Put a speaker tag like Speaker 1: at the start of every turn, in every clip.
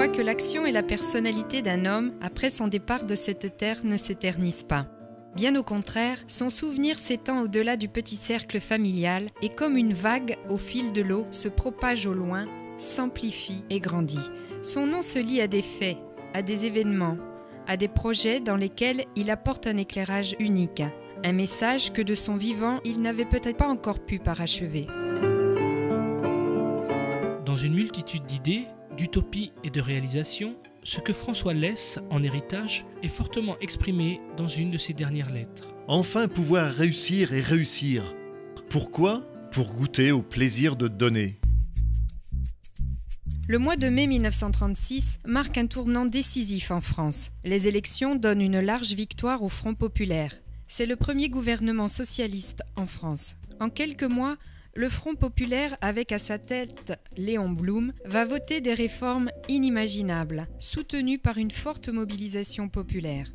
Speaker 1: toutefois que l'action et la personnalité d'un homme, après son départ de cette terre, ne se ternissent pas. Bien au contraire, son souvenir s'étend au-delà du petit cercle familial et comme une vague au fil de l'eau se propage au loin, s'amplifie et grandit. Son nom se lie à des faits, à des événements, à des projets dans lesquels il apporte un éclairage unique, un message que de son vivant il n'avait peut-être pas encore pu parachever.
Speaker 2: Dans une multitude d'idées, d'utopies et de réalisations, ce que François laisse en héritage est fortement exprimé dans une de ses dernières lettres.
Speaker 3: Enfin pouvoir réussir et réussir. Pourquoi ? Pour goûter au plaisir de donner.
Speaker 1: Le mois de mai 1936 marque un tournant décisif en France. Les élections donnent une large victoire au Front populaire. C'est le premier gouvernement socialiste en France. En quelques mois, le Front populaire, avec à sa tête Léon Blum, va voter des réformes inimaginables, soutenues par une forte mobilisation populaire.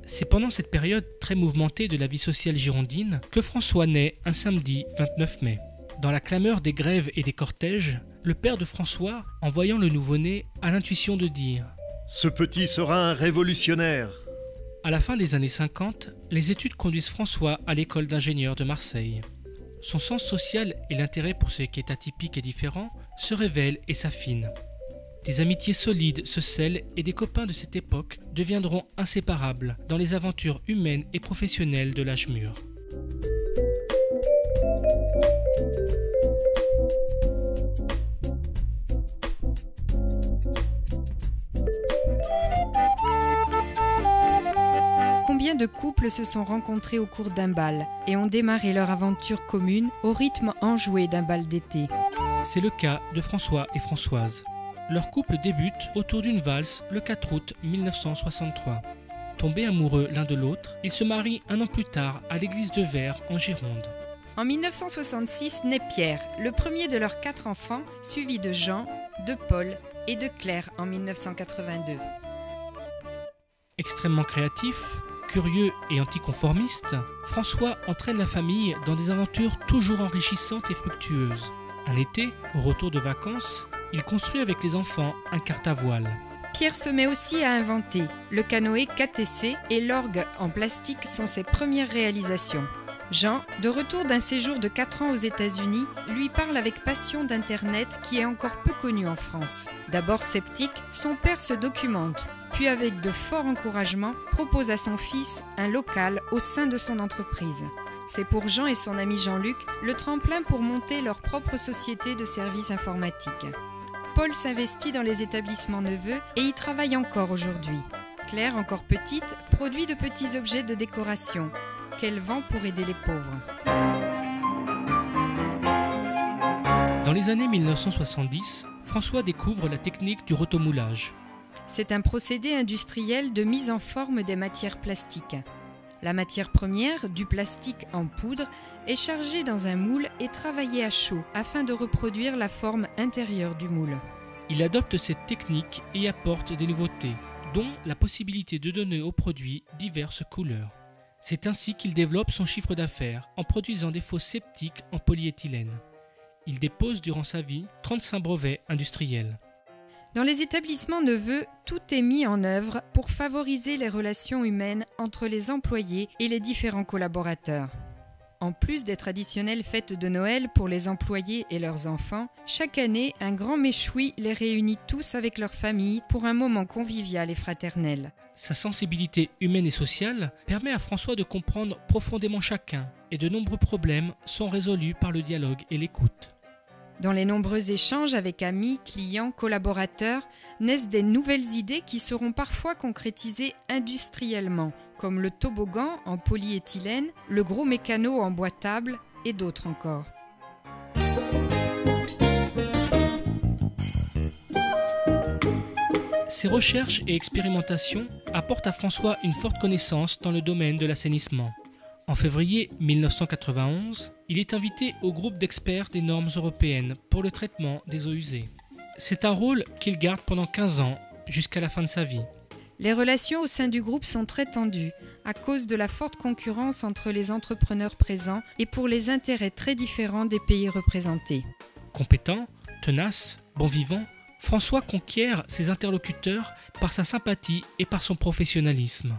Speaker 2: C'est pendant cette période très mouvementée de la vie sociale girondine que François naît un samedi 29 mai. Dans la clameur des grèves et des cortèges, le père de François, en voyant le nouveau-né, a l'intuition de dire
Speaker 3: « Ce petit sera un révolutionnaire ».
Speaker 2: À la fin des années 50, les études conduisent François à l'école d'ingénieurs de Marseille. Son sens social et l'intérêt pour ce qui est atypique et différent se révèlent et s'affinent. Des amitiés solides se scellent et des copains de cette époque deviendront inséparables dans les aventures humaines et professionnelles de l'âge mûr.
Speaker 1: Combien de couples se sont rencontrés au cours d'un bal et ont démarré leur aventure commune au rythme enjoué d'un bal d'été.
Speaker 2: C'est le cas de François et Françoise. Leur couple débute autour d'une valse le 4 août 1963. Tombés amoureux l'un de l'autre, ils se marient un an plus tard à l'église de Vert en Gironde.
Speaker 1: En 1966 naît Pierre, le premier de leurs 4 enfants, suivi de Jean, de Paul et de Claire en 1982.
Speaker 2: Extrêmement créatif, curieux et anticonformiste, François entraîne la famille dans des aventures toujours enrichissantes et fructueuses. Un été, au retour de vacances, il construit avec les enfants un carte à voile.
Speaker 1: Pierre se met aussi à inventer. Le canoë KTC et l'orgue en plastique sont ses premières réalisations. Jean, de retour d'un séjour de 4 ans aux États-Unis, lui parle avec passion d'Internet qui est encore peu connu en France. D'abord sceptique, son père se documente, puis avec de forts encouragements, propose à son fils un local au sein de son entreprise. C'est pour Jean et son ami Jean-Luc le tremplin pour monter leur propre société de services informatiques. Paul s'investit dans les établissements Neveu et y travaille encore aujourd'hui. Claire, encore petite, produit de petits objets de décoration qu'elle vend pour aider les pauvres.
Speaker 2: Dans les années 1970, François découvre la technique du rotomoulage.
Speaker 1: C'est un procédé industriel de mise en forme des matières plastiques. La matière première, du plastique en poudre, est chargée dans un moule et travaillée à chaud afin de reproduire la forme intérieure du moule.
Speaker 2: Il adopte cette technique et apporte des nouveautés, dont la possibilité de donner au produit diverses couleurs. C'est ainsi qu'il développe son chiffre d'affaires en produisant des faux sceptiques en polyéthylène. Il dépose durant sa vie 35 brevets industriels.
Speaker 1: Dans les établissements Neveu, tout est mis en œuvre pour favoriser les relations humaines entre les employés et les différents collaborateurs. En plus des traditionnelles fêtes de Noël pour les employés et leurs enfants, chaque année, un grand méchoui les réunit tous avec leurs familles pour un moment convivial et fraternel.
Speaker 2: Sa sensibilité humaine et sociale permet à François de comprendre profondément chacun et de nombreux problèmes sont résolus par le dialogue et l'écoute.
Speaker 1: Dans les nombreux échanges avec amis, clients, collaborateurs, naissent des nouvelles idées qui seront parfois concrétisées industriellement, comme le toboggan en polyéthylène, le gros mécano en bois table et d'autres encore.
Speaker 2: Ces recherches et expérimentations apportent à François une forte connaissance dans le domaine de l'assainissement. En février 1991, il est invité au groupe d'experts des normes européennes pour le traitement des eaux usées. C'est un rôle qu'il garde pendant 15 ans, jusqu'à la fin de sa vie.
Speaker 1: Les relations au sein du groupe sont très tendues à cause de la forte concurrence entre les entrepreneurs présents et pour les intérêts très différents des pays représentés.
Speaker 2: Compétent, tenace, bon vivant, François conquiert ses interlocuteurs par sa sympathie et par son professionnalisme.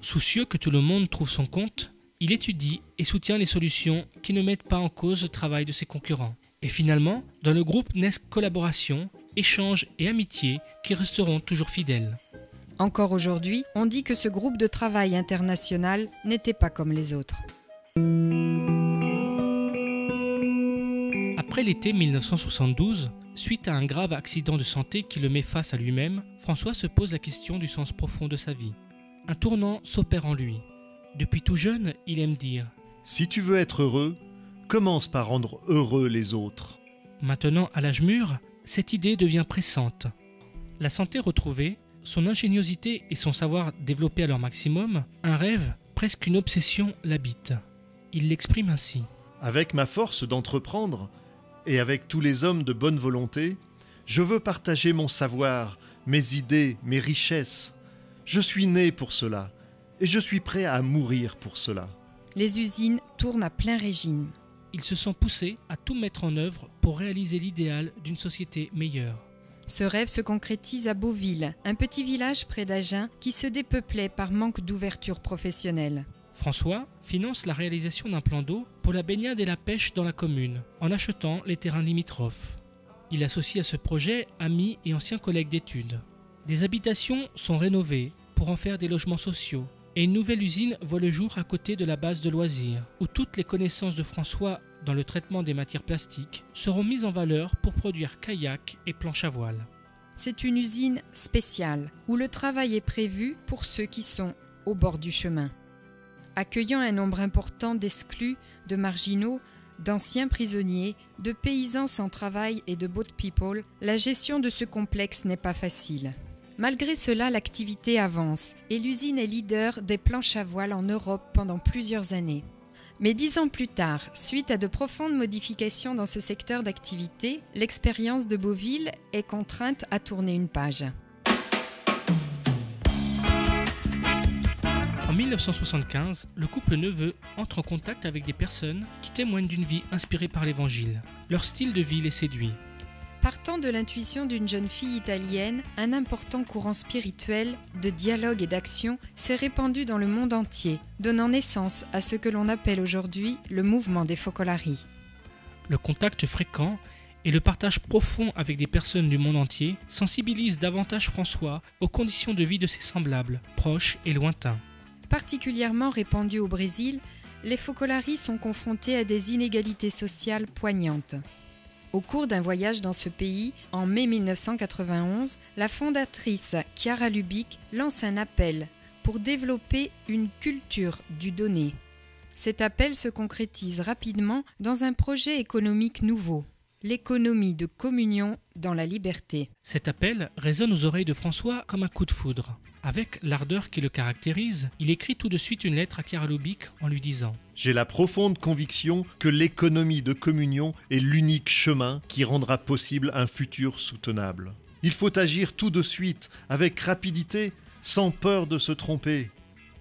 Speaker 2: Soucieux que tout le monde trouve son compte, il étudie et soutient les solutions qui ne mettent pas en cause le travail de ses concurrents. Et finalement, dans le groupe naissent collaboration, échanges et amitié qui resteront toujours fidèles.
Speaker 1: Encore aujourd'hui, on dit que ce groupe de travail international n'était pas comme les autres.
Speaker 2: Après l'été 1972, suite à un grave accident de santé qui le met face à lui-même, François se pose la question du sens profond de sa vie. Un tournant s'opère en lui. Depuis tout jeune, il aime dire
Speaker 3: « Si tu veux être heureux, commence par rendre heureux les autres. »
Speaker 2: Maintenant, à l'âge mûr, cette idée devient pressante. La santé retrouvée, son ingéniosité et son savoir développés à leur maximum, un rêve, presque une obsession l'habite. Il l'exprime ainsi.
Speaker 3: « Avec ma force d'entreprendre, et avec tous les hommes de bonne volonté, je veux partager mon savoir, mes idées, mes richesses. Je suis né pour cela, et je suis prêt à mourir pour cela. »
Speaker 1: Les usines tournent à plein régime.
Speaker 2: Ils se sont poussés à tout mettre en œuvre pour réaliser l'idéal d'une société meilleure.
Speaker 1: Ce rêve se concrétise à Beauville, un petit village près d'Agen qui se dépeuplait par manque d'ouverture professionnelle.
Speaker 2: François finance la réalisation d'un plan d'eau pour la baignade et la pêche dans la commune, en achetant les terrains limitrophes. Il associe à ce projet amis et anciens collègues d'études. Des habitations sont rénovées pour en faire des logements sociaux, et une nouvelle usine voit le jour à côté de la base de loisirs, où toutes les connaissances de François dans le traitement des matières plastiques seront mises en valeur pour produire kayaks et planches à voile.
Speaker 1: C'est une usine spéciale, où le travail est prévu pour ceux qui sont au bord du chemin. Accueillant un nombre important d'exclus, de marginaux, d'anciens prisonniers, de paysans sans travail et de boat people, la gestion de ce complexe n'est pas facile. Malgré cela, l'activité avance et l'usine est leader des planches à voile en Europe pendant plusieurs années. Mais 10 ans plus tard, suite à de profondes modifications dans ce secteur d'activité, l'expérience de Beauville est contrainte à tourner une page.
Speaker 2: En 1975, le couple Neveu entre en contact avec des personnes qui témoignent d'une vie inspirée par l'Évangile. Leur style de vie les séduit.
Speaker 1: Partant de l'intuition d'une jeune fille italienne, un important courant spirituel, de dialogue et d'action s'est répandu dans le monde entier, donnant naissance à ce que l'on appelle aujourd'hui le mouvement des Focolari.
Speaker 2: Le contact fréquent et le partage profond avec des personnes du monde entier sensibilisent davantage François aux conditions de vie de ses semblables, proches et lointains.
Speaker 1: Particulièrement répandus au Brésil, les Focolari sont confrontés à des inégalités sociales poignantes. Au cours d'un voyage dans ce pays, en mai 1991, la fondatrice Chiara Lubick lance un appel pour développer une culture du donner. Cet appel se concrétise rapidement dans un projet économique nouveau, l'économie de communion dans la liberté.
Speaker 2: Cet appel résonne aux oreilles de François comme un coup de foudre. Avec l'ardeur qui le caractérise, il écrit tout de suite une lettre à Chiara Lubick en lui disant «
Speaker 3: J'ai la profonde conviction que l'économie de communion est l'unique chemin qui rendra possible un futur soutenable. Il faut agir tout de suite, avec rapidité, sans peur de se tromper.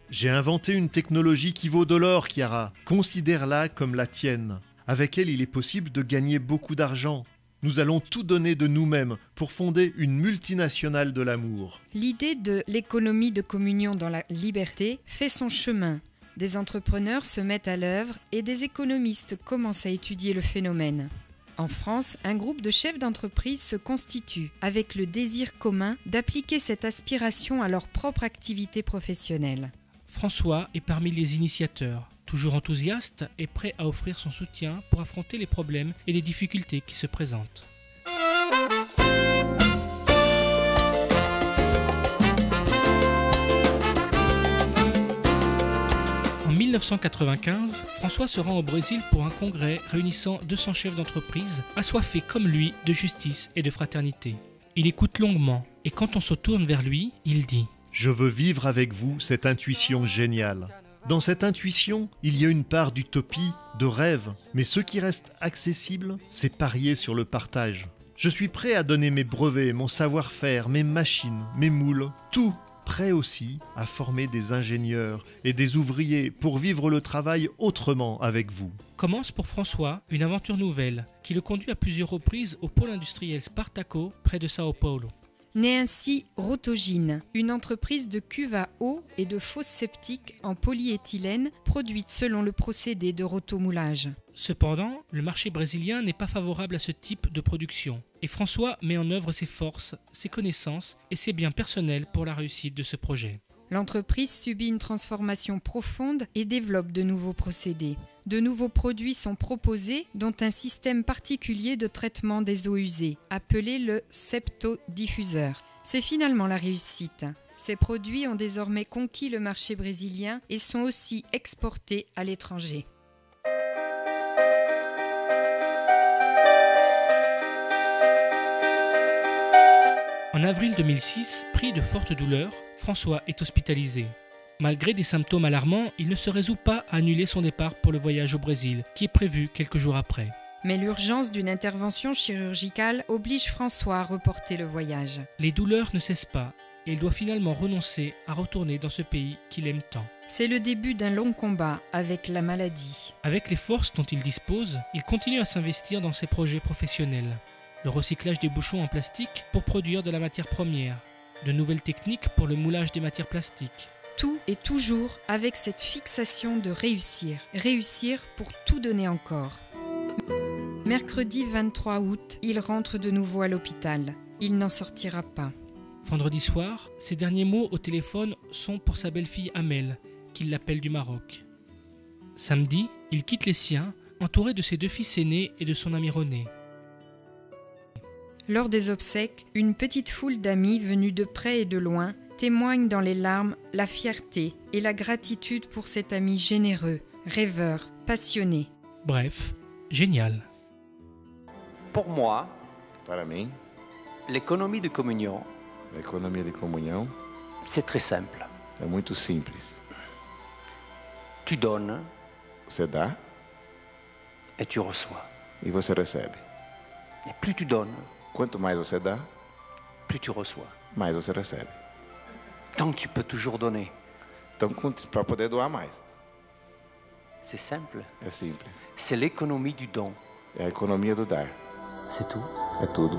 Speaker 3: J'ai inventé une technologie qui vaut de l'or, Chiara. Considère-la comme la tienne. Avec elle, il est possible de gagner beaucoup d'argent. Nous allons tout donner de nous-mêmes pour fonder une multinationale de l'amour. »
Speaker 1: L'idée de l'économie de communion dans la liberté fait son chemin. Des entrepreneurs se mettent à l'œuvre et des économistes commencent à étudier le phénomène. En France, un groupe de chefs d'entreprise se constitue avec le désir commun d'appliquer cette aspiration à leur propre activité professionnelle.
Speaker 2: François est parmi les initiateurs. Toujours enthousiaste et prêt à offrir son soutien pour affronter les problèmes et les difficultés qui se présentent. En 1995, François se rend au Brésil pour un congrès réunissant 200 chefs d'entreprise assoiffés comme lui de justice et de fraternité. Il écoute longuement et quand on se tourne vers lui, il dit «
Speaker 3: Je veux vivre avec vous cette intuition géniale. » Dans cette intuition, il y a une part d'utopie, de rêve, mais ce qui reste accessible, c'est parier sur le partage. Je suis prêt à donner mes brevets, mon savoir-faire, mes machines, mes moules, tout prêt aussi à former des ingénieurs et des ouvriers pour vivre le travail autrement avec vous.
Speaker 2: Commence pour François une aventure nouvelle qui le conduit à plusieurs reprises au pôle industriel Spartaco près de Sao Paulo.
Speaker 1: Naît ainsi Rotogine, une entreprise de cuves à eau et de fosses septiques en polyéthylène produite selon le procédé de rotomoulage.
Speaker 2: Cependant, le marché brésilien n'est pas favorable à ce type de production et François met en œuvre ses forces, ses connaissances et ses biens personnels pour la réussite de ce projet.
Speaker 1: L'entreprise subit une transformation profonde et développe de nouveaux procédés. De nouveaux produits sont proposés, dont un système particulier de traitement des eaux usées, appelé le septodiffuseur. C'est finalement la réussite. Ces produits ont désormais conquis le marché brésilien et sont aussi exportés à l'étranger.
Speaker 2: En avril 2006, pris de fortes douleurs, François est hospitalisé. Malgré des symptômes alarmants, il ne se résout pas à annuler son départ pour le voyage au Brésil, qui est prévu quelques jours après.
Speaker 1: Mais l'urgence d'une intervention chirurgicale oblige François à reporter le voyage.
Speaker 2: Les douleurs ne cessent pas et il doit finalement renoncer à retourner dans ce pays qu'il aime tant.
Speaker 1: C'est le début d'un long combat avec la maladie.
Speaker 2: Avec les forces dont il dispose, il continue à s'investir dans ses projets professionnels. Le recyclage des bouchons en plastique pour produire de la matière première, de nouvelles techniques pour le moulage des matières plastiques.
Speaker 1: Tout et toujours avec cette fixation de réussir. Réussir pour tout donner encore. Mercredi 23 août, il rentre de nouveau à l'hôpital. Il n'en sortira pas.
Speaker 2: Vendredi soir, ses derniers mots au téléphone sont pour sa belle-fille Amel, qu'il l'appelle du Maroc. Samedi, il quitte les siens, entouré de ses 2 fils aînés et de son ami René.
Speaker 1: Lors des obsèques, une petite foule d'amis venus de près et de loin témoignent dans les larmes la fierté et la gratitude pour cet ami généreux, rêveur, passionné.
Speaker 2: Bref, génial.
Speaker 4: Pour moi,
Speaker 5: Para mim,
Speaker 4: l'économie de communion,
Speaker 5: a economia de comunhão
Speaker 4: c'est très simple.
Speaker 5: é muito simples.
Speaker 4: Tu donnes
Speaker 5: Você dá
Speaker 4: et tu reçois.
Speaker 5: e você recebe.
Speaker 4: Et plus tu donnes,
Speaker 5: Quanto mais você dá,
Speaker 4: plus tu reçois.
Speaker 5: mais você recebe.
Speaker 4: Donc tu peux toujours donner.
Speaker 5: Então, para poder doar mais,
Speaker 4: C'est simple.
Speaker 5: é simples.
Speaker 4: C'est l'économie du don.
Speaker 5: É a economia do dar.
Speaker 4: C'est tout.
Speaker 5: É tudo.